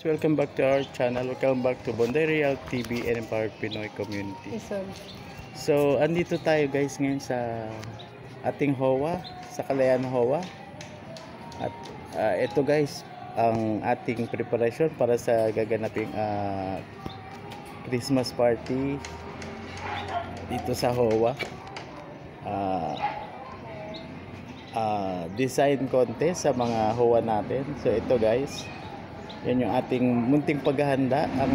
Welcome back to our channel. Welcome back to Bonday Real TV and Empowered Pinoy Community. So, andito tayo guys ngayon sa ating HOA, sa Kalayaan HOA. At ito guys, ang ating preparation para sa gaganaping Christmas party dito sa HOA. Design contest sa mga HOA natin. So, ito guys, yan yung ating munting paghahanda. Ang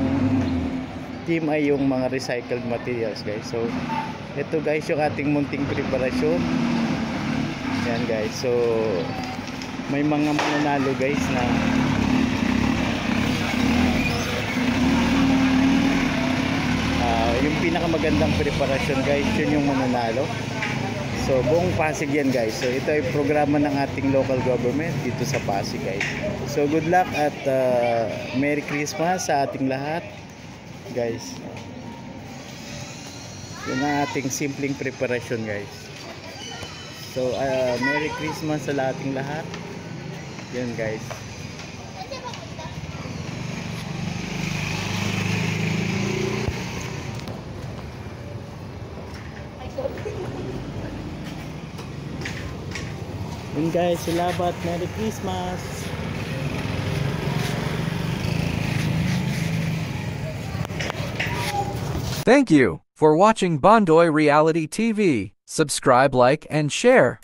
team ay yung mga recycled materials guys. So ito guys yung ating munting preparasyon. Yan guys. So may mga mananalo guys na yung pinakamagandang preparasyon guys, yun yung mananalo. So buong Pasig yan guys. So ito ay programa ng ating local government dito sa Pasig guys. So good luck at Merry Christmas sa ating lahat guys. Yan ang ating simpleng preparation guys. So Merry Christmas sa ating lahat. Yan guys. Yun guys, salamat. Merry Christmas. Thank you for watching Bondoy Reality TV. Subscribe, like, and share.